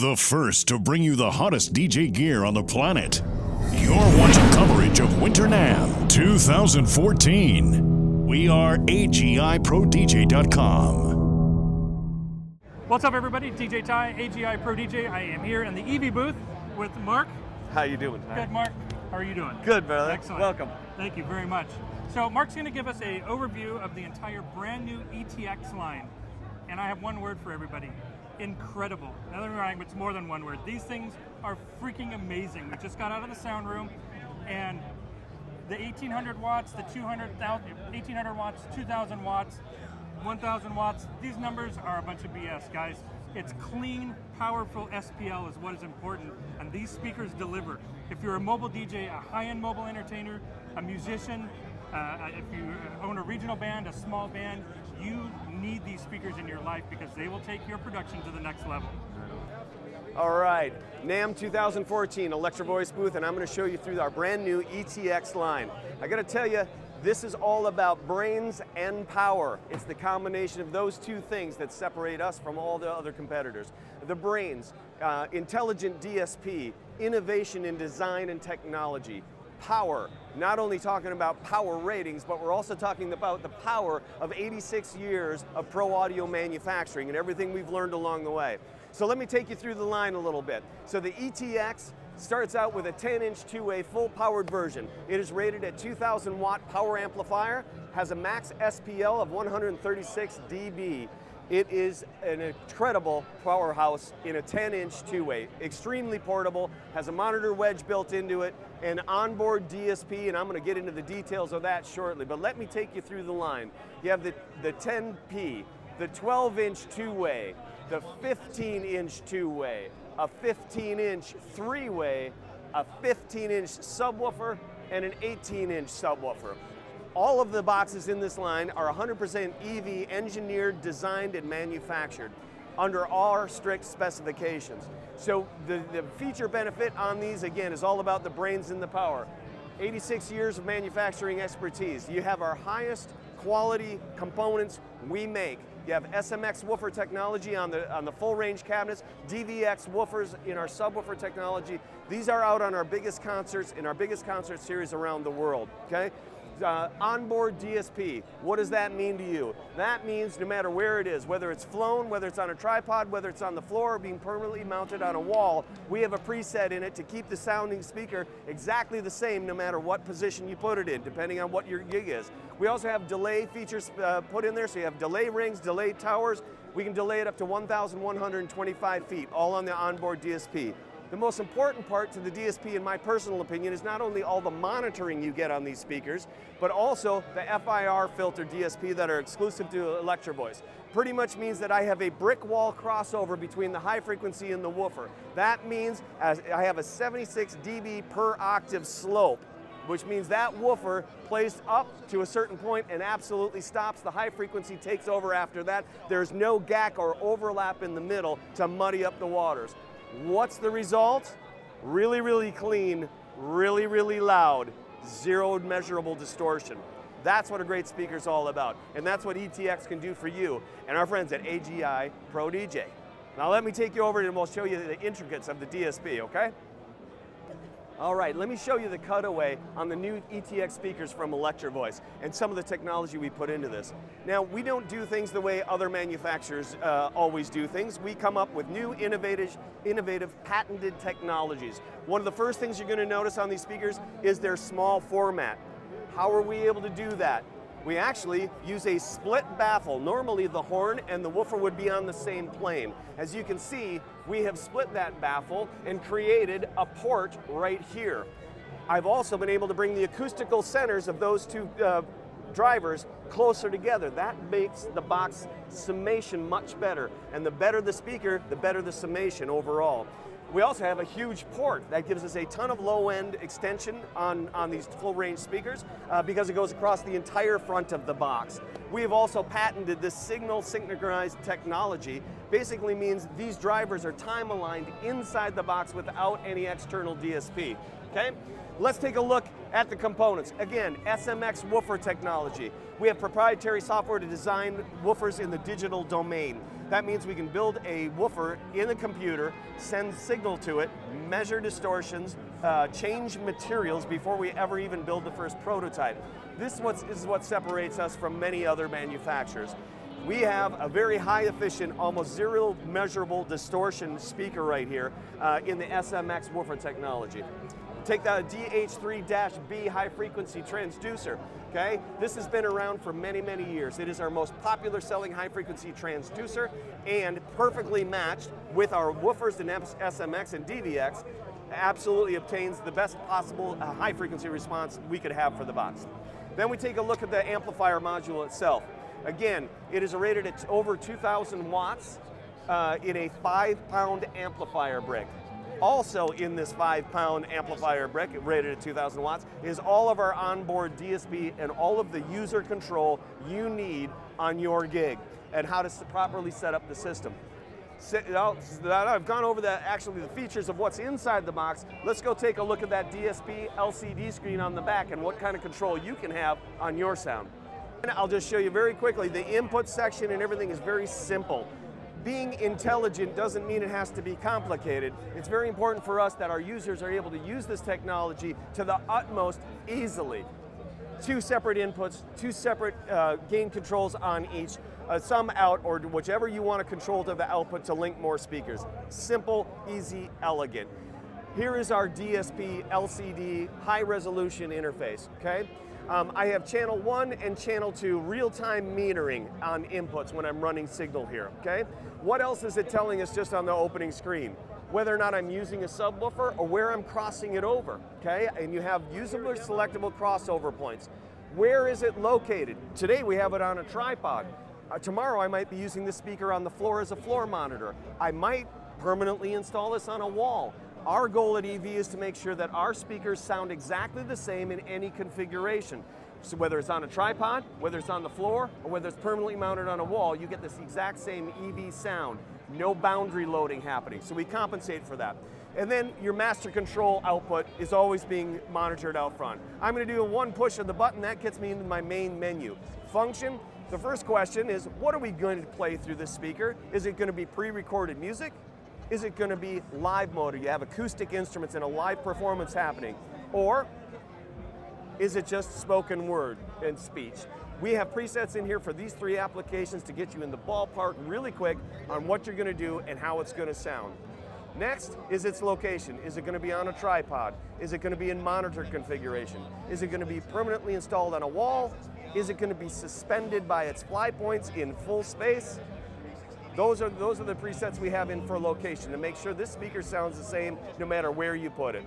The first to bring you the hottest DJ gear on the planet. You're watching coverage of Winter NAMM 2014. We are agiprodj.com. What's up, everybody? DJ Ty, AGI Pro DJ. I am here in the EV booth with Mark. How you doing? Good, Mark. How are you doing? Good, brother. Excellent. Welcome. Thank you very much. So Mark's going to give us an overview of the entire brand new ETX line. And I have one word for everybody. Incredible. Another rhyme, it's more than one word. These things are freaking amazing. We just got out of the sound room, and the 1800 watts, the 1800 watts, 2000 watts, 1000 watts, these numbers are a bunch of BS, guys. It's clean, powerful SPL is what is important, and these speakers deliver. If you're a mobile DJ, a high-end mobile entertainer, a musician, if you own a regional band, a small band, you need these speakers in your life because they will take your production to the next level. All right, NAMM 2014 Electro-Voice booth, and I'm going to show you through our brand new ETX line. I got to tell you, this is all about brains and power. It's the combination of those two things that separate us from all the other competitors. The brains, intelligent DSP, innovation in design and technology, power, not only talking about power ratings, but we're also talking about the power of 86 years of pro audio manufacturing and everything we've learned along the way. So let me take you through the line a little bit. So the ETX starts out with a 10-inch two-way full-powered version. It is rated at 2,000 watt power amplifier, has a max SPL of 136 dB. It is an incredible powerhouse in a 10-inch two-way. Extremely portable, has a monitor wedge built into it, an onboard DSP, and I'm going to get into the details of that shortly. But let me take you through the line. You have the 10P, the 12-inch two-way, the 15-inch two-way, a 15-inch three-way, a 15-inch subwoofer, and an 18-inch subwoofer. All of the boxes in this line are 100% EV engineered, designed, and manufactured under our strict specifications. So the feature benefit on these, again, is all about the brains and the power. 86 years of manufacturing expertise. You have our highest quality components we make. You have SMX woofer technology on the full range cabinets, DVX woofers in our subwoofer technology. These are out on our biggest concerts, in our biggest concert series around the world, okay? Onboard DSP, what does that mean to you? That means no matter where it is, whether it's flown, whether it's on a tripod, whether it's on the floor or being permanently mounted on a wall, we have a preset in it to keep the sounding speaker exactly the same no matter what position you put it in, depending on what your gig is. We also have delay features put in there, so you have delay rings, delay towers. We can delay it up to 1,125 feet, all on the onboard DSP. The most important part to the DSP, in my personal opinion, is not only all the monitoring you get on these speakers, but also the FIR filter DSP that are exclusive to Electro-Voice. Pretty much means that I have a brick wall crossover between the high frequency and the woofer. That means I have a 76 dB per octave slope, which means that woofer plays up to a certain point and absolutely stops. The high frequency takes over after that. There's no gap or overlap in the middle to muddy up the waters. What's the result? Really, really clean, really, really loud, zero measurable distortion. That's what a great speaker is all about, and that's what ETX can do for you and our friends at AGI Pro DJ. Now let me take you over and we'll show you the intricacies of the DSP, okay? All right, let me show you the cutaway on the new ETX speakers from Electro-Voice and some of the technology we put into this. Now, we don't do things the way other manufacturers always do things. We come up with new, innovative, patented technologies. One of the first things you're going to notice on these speakers is their small format. How are we able to do that? We actually use a split baffle. Normally the horn and the woofer would be on the same plane. As you can see, we have split that baffle and created a port right here. I've also been able to bring the acoustical centers of those two drivers closer together. That makes the box summation much better. And the better the speaker, the better the summation overall. We also have a huge port that gives us a ton of low-end extension on these full-range speakers because it goes across the entire front of the box. We have also patented this signal synchronized technology basically means these drivers are time aligned inside the box without any external DSP, okay? Let's take a look at the components. Again, SMX woofer technology. We have proprietary software to design woofers in the digital domain. That means we can build a woofer in a computer, send signal to it, measure distortions, change materials before we ever even build the first prototype. This is what separates us from many other manufacturers. We have a very high efficient, almost zero measurable distortion speaker right here in the SMX woofer technology. Take the DH3-B high frequency transducer, okay? This has been around for many, many years. It is our most popular selling high frequency transducer and perfectly matched with our woofers in SMX and DVX, absolutely obtains the best possible high frequency response we could have for the box. Then we take a look at the amplifier module itself. Again, it is rated at over 2,000 watts in a 5-pound amplifier brick. Also in this 5-pound amplifier brick, rated at 2,000 watts, is all of our onboard DSP and all of the user control you need on your gig and how to properly set up the system. I've gone over actually the features of what's inside the box. Let's go take a look at that DSP LCD screen on the back and what kind of control you can have on your sound. And I'll just show you very quickly, the input section and everything is very simple. Being intelligent doesn't mean it has to be complicated. It's very important for us that our users are able to use this technology to the utmost easily. 2 separate inputs, 2 separate gain controls on each, some out, or whichever you want to control to the output to link more speakers. Simple, easy, elegant. Here is our DSP LCD high resolution interface, okay? I have channel 1 and channel 2 real-time metering on inputs when I'm running signal here, okay? What else is it telling us just on the opening screen? Whether or not I'm using a subwoofer or where I'm crossing it over, okay? And you have usable or selectable crossover points. Where is it located? Today we have it on a tripod. Tomorrow I might be using this speaker on the floor as a floor monitor. I might permanently install this on a wall. Our goal at EV is to make sure that our speakers sound exactly the same in any configuration. So whether it's on a tripod, whether it's on the floor, or whether it's permanently mounted on a wall, you get this exact same EV sound. No boundary loading happening, so we compensate for that. And then your master control output is always being monitored out front. I'm going to do 1 push of the button, that gets me into my main menu. Function, the first question is, what are we going to play through this speaker? Is it going to be pre-recorded music? Is it going to be live mode? You have acoustic instruments and a live performance happening? Or is it just spoken word and speech? We have presets in here for these 3 applications to get you in the ballpark really quick on what you're going to do and how it's going to sound. Next is its location. Is it going to be on a tripod? Is it going to be in monitor configuration? Is it going to be permanently installed on a wall? Is it going to be suspended by its fly points in full space? Those are the presets we have in for location to make sure this speaker sounds the same no matter where you put it.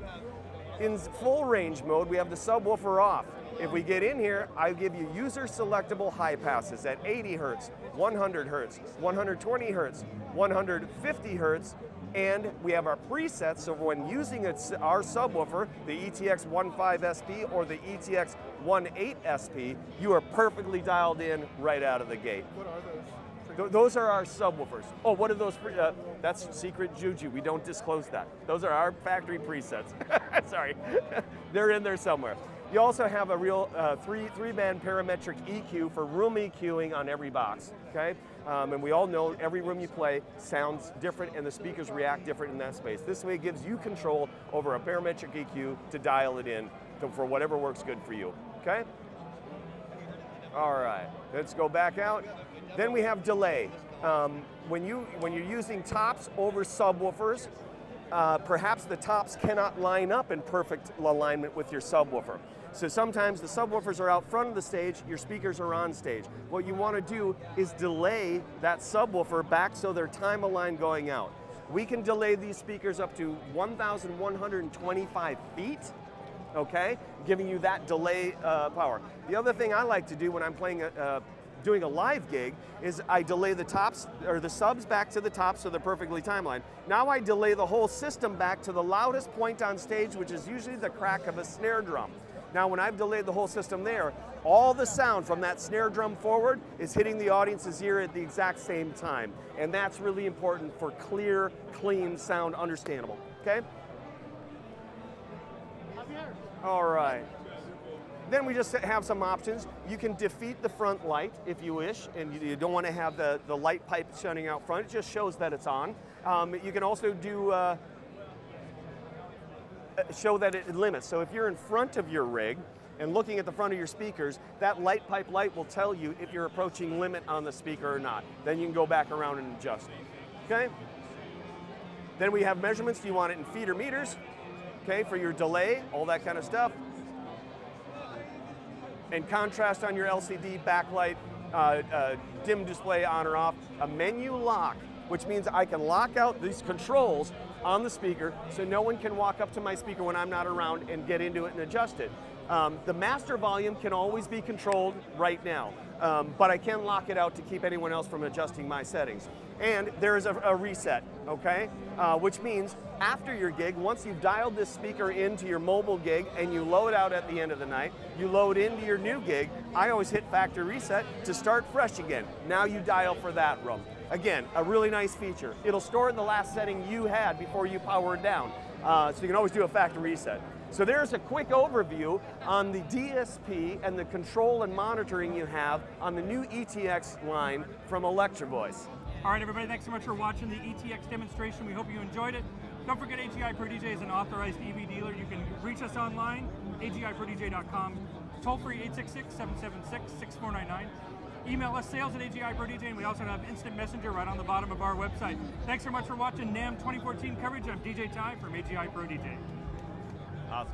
In full range mode, we have the subwoofer off. If we get in here, I give you user selectable high passes at 80 Hertz, 100 Hertz, 120 Hertz, 150 Hertz, and we have our presets, so when using our subwoofer, the ETX 1.5 SP or the ETX 1.8 SP, you are perfectly dialed in right out of the gate. What are those? Those are our subwoofers. Oh, what are those? That's secret juju. We don't disclose that. Those are our factory presets. Sorry, they're in there somewhere. You also have a real three-band parametric EQ for room EQing on every box, okay? And we all know every room you play sounds different and the speakers react different in that space. This way it gives you control over a parametric EQ to dial it in for whatever works good for you, okay? All right, let's go back out. Then we have delay. When you're using tops over subwoofers, perhaps the tops cannot line up in perfect alignment with your subwoofer. So sometimes the subwoofers are out front of the stage, your speakers are on stage. What you want to do is delay that subwoofer back so they're time aligned going out. We can delay these speakers up to 1,125 feet, okay, giving you that delay power. The other thing I like to do when I'm playing doing a live gig is I delay the tops or the subs back to the top so they're perfectly timelined. Now I delay the whole system back to the loudest point on stage, which is usually the crack of a snare drum. Now when I've delayed the whole system there, all the sound from that snare drum forward is hitting the audience's ear at the exact same time. And that's really important for clear, clean sound, understandable, okay? All right. Then we just have some options. You can defeat the front light if you wish, and you don't want to have the light pipe shining out front. It just shows that it's on. You can also do show that it limits. So if you're in front of your rig and looking at the front of your speakers, that light pipe light will tell you if you're approaching limit on the speaker or not. Then you can go back around and adjust. Okay? Then we have measurements. Do you want it in feet or meters? Okay, for your delay, all that kind of stuff. And contrast on your LCD, backlight, dim display on or off. A menu lock, which means I can lock out these controls on the speaker so no one can walk up to my speaker when I'm not around and get into it and adjust it. The master volume can always be controlled right now, but I can lock it out to keep anyone else from adjusting my settings. And there is a reset, okay? Which means after your gig, once you've dialed this speaker into your mobile gig and you load out at the end of the night, you load into your new gig, I always hit factory reset to start fresh again. Now you dial for that room. Again, a really nice feature. It'll store the last setting you had before you powered down. So you can always do a factory reset. So there's a quick overview on the DSP and the control and monitoring you have on the new ETX line from Electro-Voice. All right, everybody, thanks so much for watching the ETX demonstration. We hope you enjoyed it. Don't forget agiprodj is an authorized EV dealer. You can reach us online, agiprodj.com, toll-free 866-776-6499. Email us sales@agiprodj, and we also have instant messenger right on the bottom of our website. Thanks so much for watching NAMM 2014 coverage. I'm DJ Ty from AGI Pro DJ. Awesome.